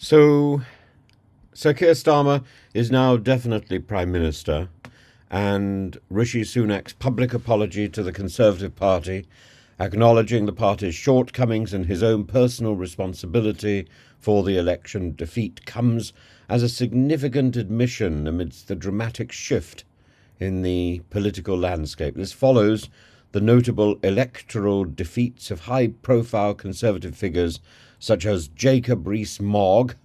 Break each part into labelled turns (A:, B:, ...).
A: So, Sir Keir Starmer is now definitely Prime Minister, and Rishi Sunak's public apology to the Conservative Party, acknowledging the party's shortcomings and his own personal responsibility for the election defeat, comes as a significant admission amidst the dramatic shift in the political landscape. This follows the notable electoral defeats of high-profile Conservative figures such as Jacob Rees-Mogg.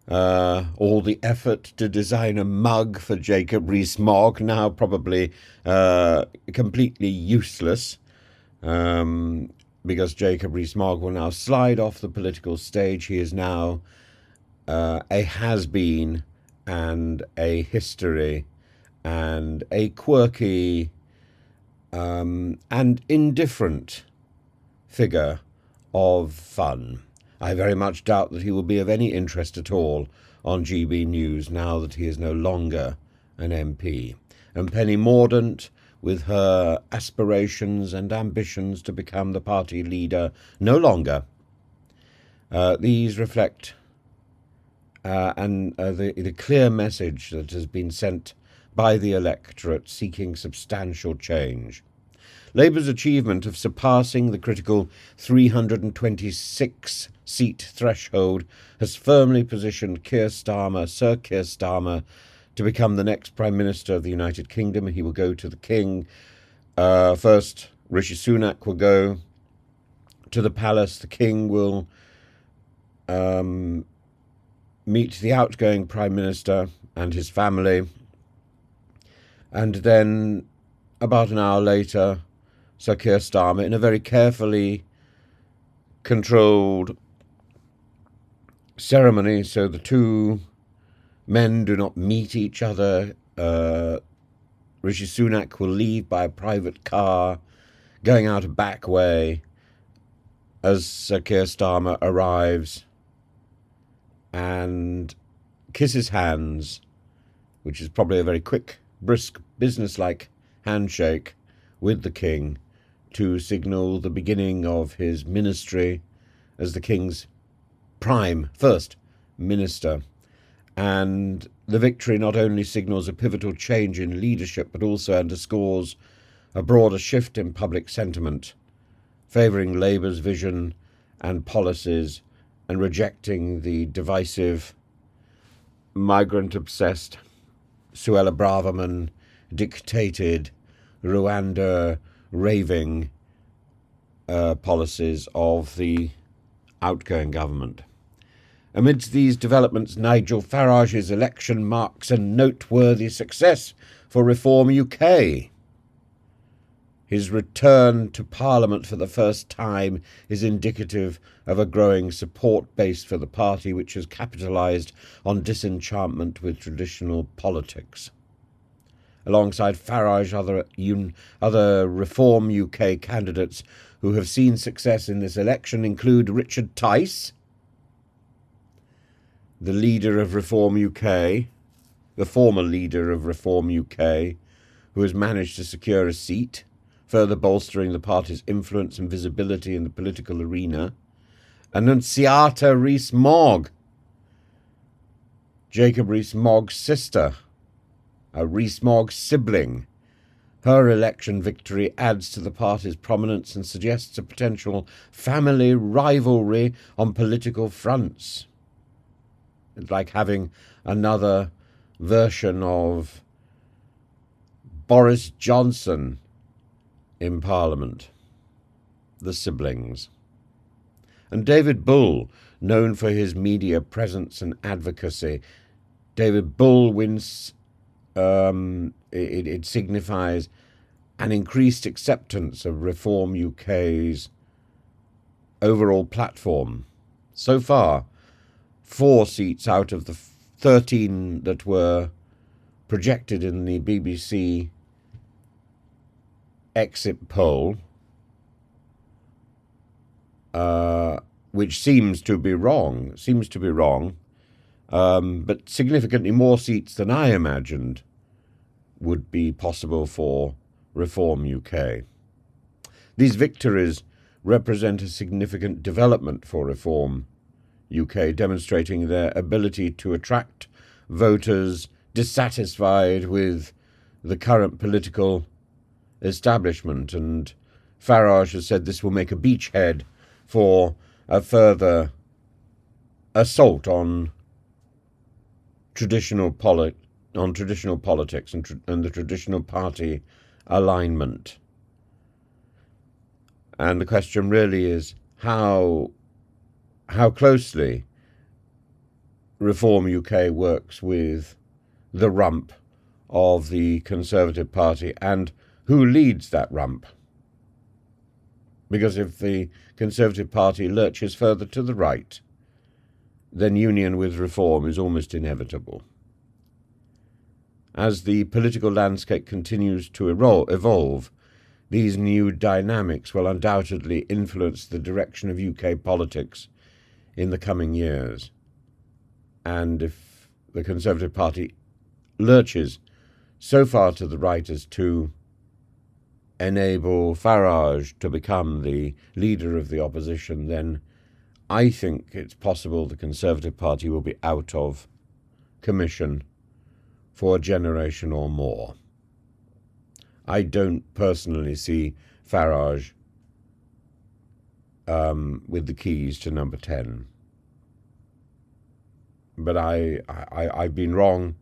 A: All the effort to design a mug for Jacob Rees-Mogg now probably completely useless, because Jacob Rees-Mogg will now slide off the political stage. He is now a has-been and a history and a quirky and indifferent figure of fun. I very much doubt that he will be of any interest at all on GB News now that he is no longer an MP. And Penny Mordaunt, with her aspirations and ambitions to become the party leader, no longer. These reflect the clear message that has been sent by the electorate seeking substantial change. Labour's achievement of surpassing the critical 326-seat threshold has firmly positioned Sir Keir Starmer, to become the next Prime Minister of the United Kingdom. He will go to the King. First, Rishi Sunak will go to the palace. The King will meet the outgoing Prime Minister and his family. And then, about an hour later, Sir Keir Starmer, in a very carefully controlled ceremony, so the two men do not meet each other. Rishi Sunak will leave by a private car, going out a back way, as Sir Keir Starmer arrives and kisses hands, which is probably a very quick, brisk, businesslike handshake with the King, to signal the beginning of his ministry as the King's first minister. And the victory not only signals a pivotal change in leadership, but also underscores a broader shift in public sentiment, favouring Labour's vision and policies and rejecting the divisive, migrant-obsessed, Suella Braverman dictated, Rwanda raving policies of the outgoing government. Amidst these developments, Nigel Farage's election marks a noteworthy success for Reform UK. His return to Parliament for the first time is indicative of a growing support base for the party, which has capitalised on disenchantment with traditional politics. Alongside Farage, other Reform UK candidates who have seen success in this election include Richard Tice, the leader of Reform UK, the former leader of Reform UK, who has managed to secure a seat, further bolstering the party's influence and visibility in the political arena. Annunziata Rees-Mogg, Jacob Rees-Mogg's sister, a Rees-Mogg sibling. Her election victory adds to the party's prominence and suggests a potential family rivalry on political fronts. It's like having another version of Boris Johnson in Parliament, the siblings. And David Bull, known for his media presence and advocacy, David Bull wins. It signifies an increased acceptance of Reform UK's overall platform. So far, 4 seats out of the 13 that were projected in the BBC exit poll, which seems to be wrong, but significantly more seats than I imagined would be possible for Reform UK. These victories represent a significant development for Reform UK, demonstrating their ability to attract voters dissatisfied with the current political establishment. And Farage has said this will make a beachhead for a further assault on traditional politics and the traditional party alignment. And the question really is how closely Reform UK works with the rump of the Conservative Party and who leads that rump. Because if the Conservative Party lurches further to the right, then union with Reform is almost inevitable. As the political landscape continues to evolve, these new dynamics will undoubtedly influence the direction of UK politics in the coming years. And if the Conservative Party lurches so far to the right as to enable Farage to become the leader of the opposition, then I think it's possible the Conservative Party will be out of commission for a generation or more. I don't personally see Farage with the keys to number 10. But I've been wrong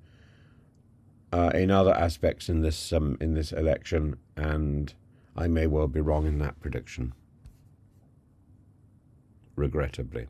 A: in other aspects in this election, and I may well be wrong in that prediction, regrettably.